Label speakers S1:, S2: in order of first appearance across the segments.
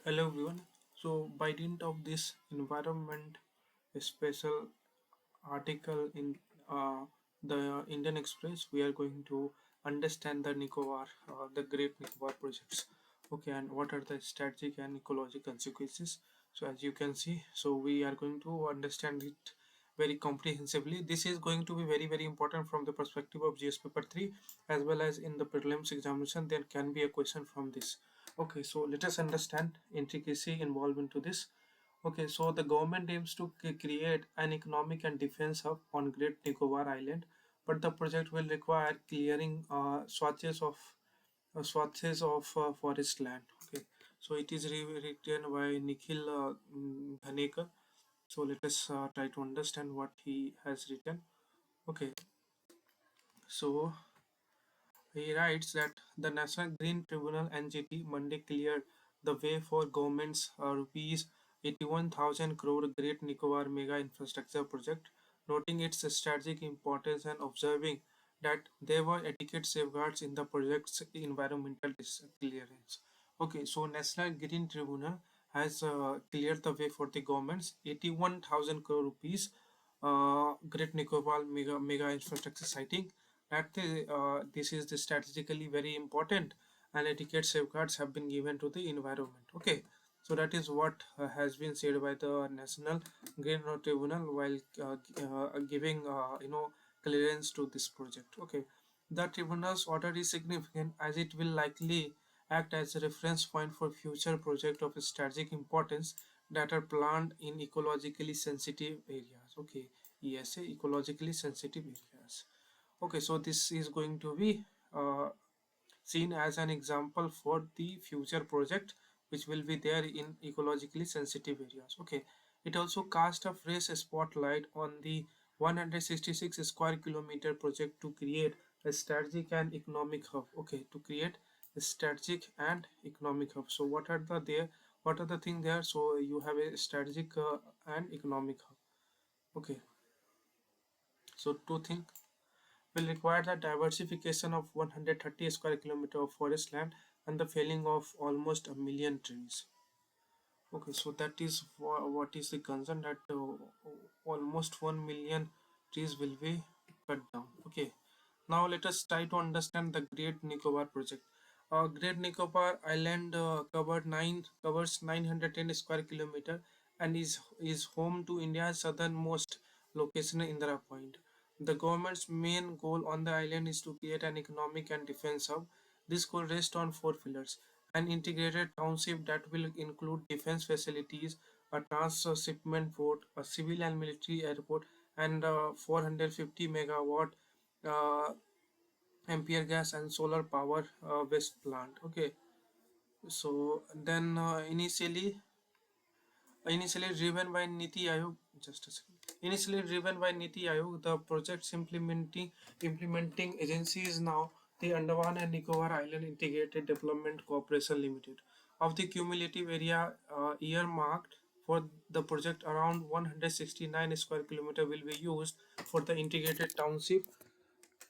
S1: Hello everyone. So by dint of this environment special article in the Indian Express, we are going to understand the Nicobar, the Great Nicobar projects. Okay, and what are the strategic and ecological consequences? So as you can see, so we are going to understand it very comprehensively. This is going to be very important from the perspective of GS paper 3 as well as in the prelims examination. There can be a question from this. Okay, so let us understand intricacy involved into this. Okay, so the government aims to create an economic and defense hub on Great Nicobar Island, but the project will require clearing swathes of forest land. Okay, so it is written by Nikhil Dhanekar. So let us try to understand what he has written. Okay, so he writes that the National Green Tribunal (NGT) Monday cleared the way for government's rupees 81,000 crore Great Nicobar mega infrastructure project, noting its strategic importance and observing that there were adequate safeguards in the project's environmental clearance. Okay, so National Green Tribunal has cleared the way for the government's 81,000 crore rupees Great Nicobar mega infrastructure siting that this is the strategically very important and adequate safeguards have been given to the environment. Okay, so that is what has been said by the National Green Tribunal while giving clearance to this project. Okay, the tribunal's order is significant as it will likely act as a reference point for future projects of strategic importance that are planned in ecologically sensitive areas. Okay, ESA, ecologically sensitive areas. Okay, so this is going to be seen as an example for the future project which will be there in ecologically sensitive areas. Okay, it also cast a fresh spotlight on the 166 square kilometer project to create a strategic and economic hub. Okay, to create a strategic and economic hub. So what are the there? What are the thing there? So you have a strategic and economic hub. Okay, so two things will require the diversification of 130 square kilometer of forest land and the felling of almost a million trees. Okay, so that is what is the concern that almost 1 million trees will be cut down. Okay, now let us try to understand the Great Nicobar project. Great Nicobar Island covers 910 square kilometer and is home to India's southernmost location, Indira Point. The government's main goal on the island is to create an economic and defense hub. This goal rests on four pillars: an integrated township that will include defense facilities, a transshipment port, a civil and military airport, and a 450 megawatt uh, ampere gas and solar power waste plant. Okay, so then initially driven by Niti Aayog, just a second. Initially driven by Niti Aayog, the project's implementing agency is now the Andaman and Nicobar Island Integrated Development Corporation Limited. Of the cumulative area earmarked for the project, around 169 square kilometer will be used for the integrated township,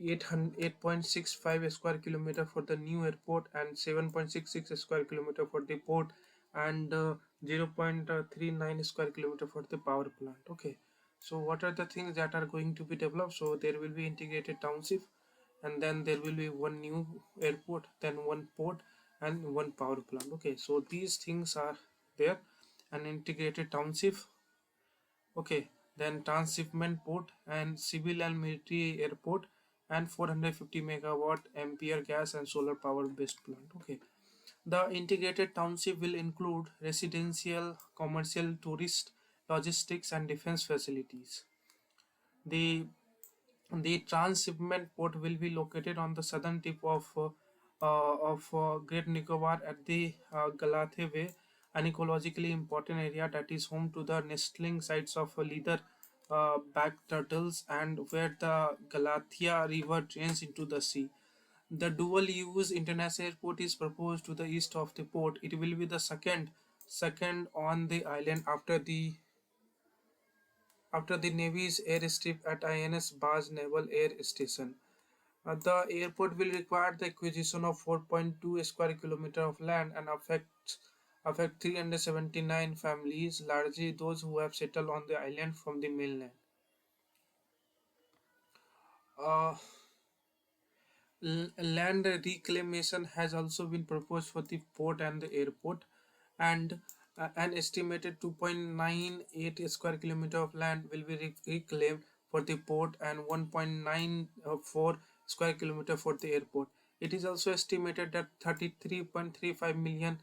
S1: 8.65 square kilometer for the new airport and 7.66 square kilometer for the port and 0.39 square kilometer for the power plant. Okay, so what are the things that are going to be developed? So there will be integrated township, and then there will be one new airport, then one port and one power plant. Okay, so these things are there. An integrated township. Okay, then transshipment port and civil and military airport and 450 megawatt ampere gas and solar power based plant. Okay, the integrated township will include residential, commercial, tourist, logistics, and defense facilities. The the transshipment port will be located on the southern tip of Great Nicobar at the Galathe Way, an ecologically important area that is home to the nestling sites of leather back turtles and where the Galathea River drains into the sea. The dual-use international airport is proposed to the east of the port. It will be the second on the island after the Navy's airstrip at INS Baz Naval Air Station. The airport will require the acquisition of 4.2 square kilometer of land and affect 379 families, largely those who have settled on the island from the mainland. Uh, Land reclamation has also been proposed for the port and the airport, and an estimated 2.98 square kilometer of land will be reclaimed for the port and 1.94 square kilometer for the airport. It is also estimated that 33.35 million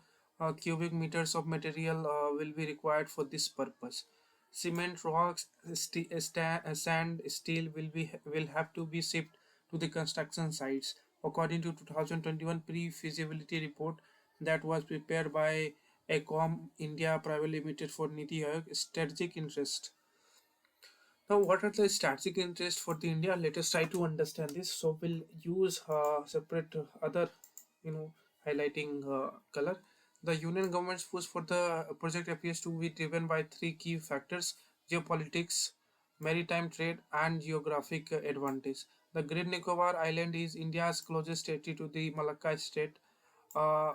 S1: cubic meters of material will be required for this purpose. Cement, rocks, sand, steel will have to be shipped to the construction sites. According to 2021 pre-feasibility report that was prepared by Ecom India Private Limited for Niti Aayog, strategic interest. Now, what are the strategic interests for the India? Let us try to understand this. So, we'll use separate other, you know, highlighting color. The union government's push for the project appears to be driven by three key factors: geopolitics, maritime trade, and geographic advantage. The Great Nicobar Island is India's closest territory to the Malacca State, uh,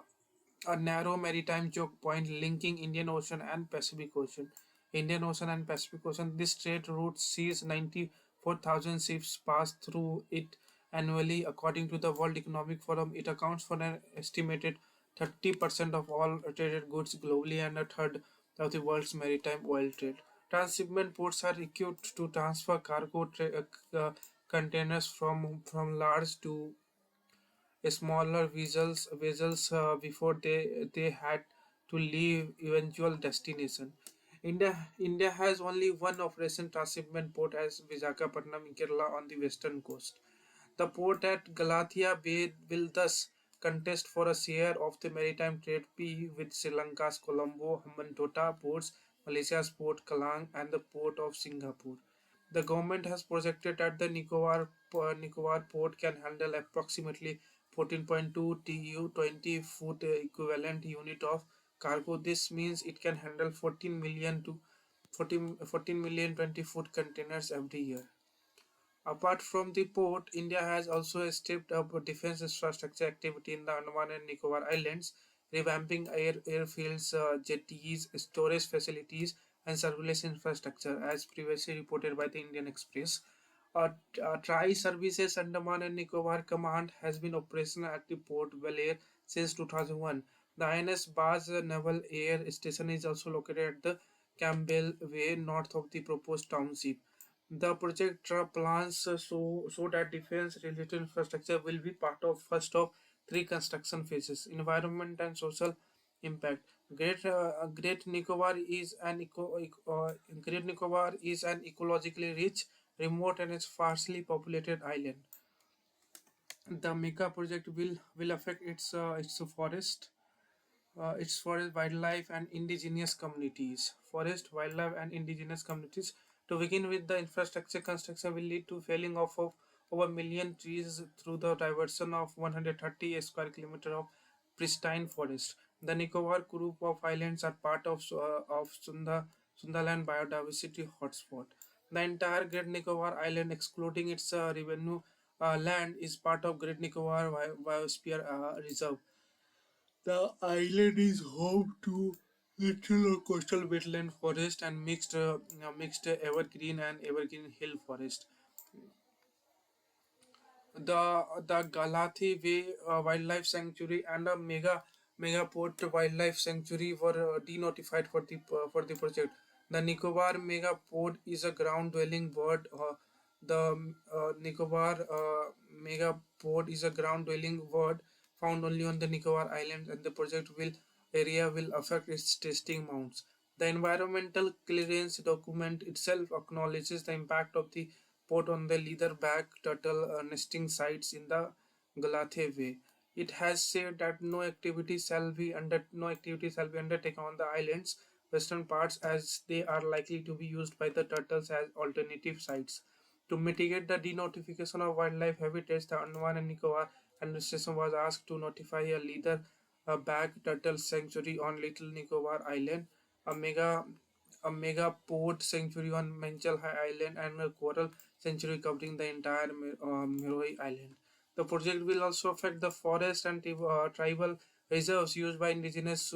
S1: a narrow maritime choke point linking Indian Ocean and Pacific Ocean. Indian Ocean and Pacific Ocean. This trade route sees 94,000 ships pass through it annually, according to the World Economic Forum. It accounts for an estimated 30% of all traded goods globally and a third of the world's maritime oil trade. Transshipment ports are equipped to transfer cargo containers from large to smaller vessels before they had to leave eventual destination. India has only one operation transshipment port as Visakhapatnam in Kerala on the western coast. The port at Galathia Bay will thus contest for a share of the maritime trade fee with Sri Lanka's Colombo, Hambantota ports, Malaysia's Port Kalang, and the Port of Singapore. The government has projected that the Nicobar port can handle approximately 14.2 TEU 20-foot equivalent unit of cargo. This means it can handle 14 million 20-foot containers every year. Apart from the port, India has also stepped up defense infrastructure activity in the Andaman and Nicobar Islands, revamping airfields, jetties, storage facilities, and surveillance infrastructure, as previously reported by the Indian Express. Tri Services Andaman and Nicobar Command has been operational at the Port Blair since 2001. The INS Baz Naval Air Station is also located at the Campbell Way, north of the proposed township. The project plans so that defense-related infrastructure will be part of first of three construction phases. Environment and social impact. Great Nicobar is an ecologically rich, remote, and sparsely populated island. The mega project will affect its forest, it's forest, wildlife, and indigenous communities. Forest, wildlife, and indigenous communities. To begin with, the infrastructure construction will lead to felling off of over a million trees through the diversion of 130 square kilometer of pristine forest. The Nicobar group of islands are part of Sundaland biodiversity hotspot. The entire Great Nicobar Island, excluding its revenue land, is part of Great Nicobar Biosphere Reserve. The island is home to natural coastal wetland forest and mixed evergreen and evergreen hill forest. The Galathi Bay Wildlife Sanctuary and a Megaport Wildlife Sanctuary were denotified for the project. The Nicobar Megaport is a ground-dwelling bird. The Nicobar Megaport is a ground-dwelling bird found only on the Nicobar Islands, and the project will affect its testing mounts. The environmental clearance document itself acknowledges the impact of the port on the leatherback turtle nesting sites in the Galathe Bay. It has said that no activity shall be undertaken on the island's western parts, as they are likely to be used by the turtles as alternative sites. To mitigate the denotification of wildlife habitats, the Andaman and Nicobar administration was asked to notify a leather bag turtle sanctuary on Little Nicobar Island, a mega a mega port sanctuary on Manchal High Island, and a coral sanctuary covering the entire Meroe Island. The project will also affect the forest and tribal reserves used by indigenous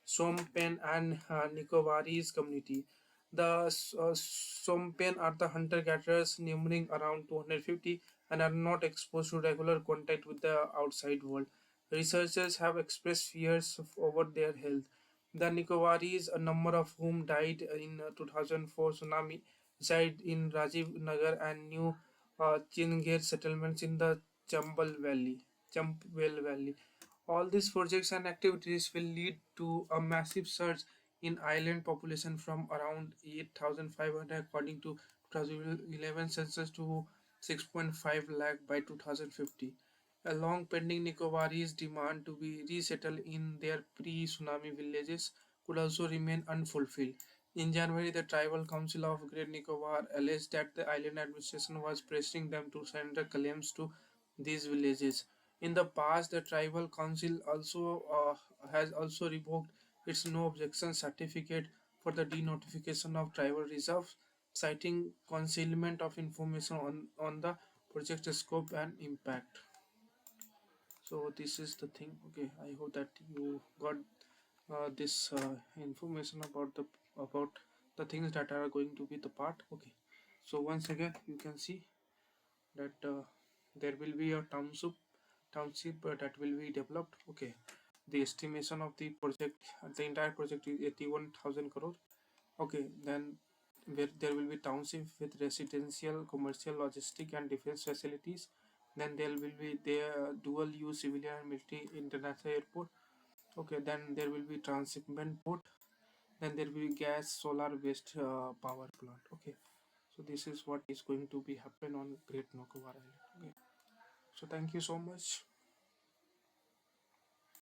S1: Sompen and Nicobarese community. The Sompen are the hunter-gatherers numbering around 250 and are not exposed to regular contact with the outside world. Researchers have expressed fears over their health. The Nicobaris, a number of whom died in 2004 tsunami, reside in Rajiv Nagar and New Chingir settlements in the Champwell Valley. All these projects and activities will lead to a massive surge in island population from around 8,500 according to 2011 census to 6.5 lakh by 2050. A long pending Nicobarese demand to be resettled in their pre-tsunami villages could also remain unfulfilled. In January, the Tribal Council of Great Nicobar alleged that the island administration was pressuring them to surrender claims to these villages. In the past, the Tribal Council also has also revoked its no objection certificate for the denotification of tribal reserves, citing concealment of information on the project scope and impact. So this is the thing. Okay, I hope that you got this information about the things that are going to be the part. Okay, so once again you can see that there will be a township that will be developed. Okay, the estimation of the project, the entire project is 81,000 crore. Okay, then where there will be township with residential, commercial, logistic, and defense facilities. Then there will be the dual use civilian and military international airport. Okay, then there will be transshipment port. Then there will be gas, solar based power plant. Okay, so this is what is going to be happen on Great Nicobar Island. Okay, so thank you so much.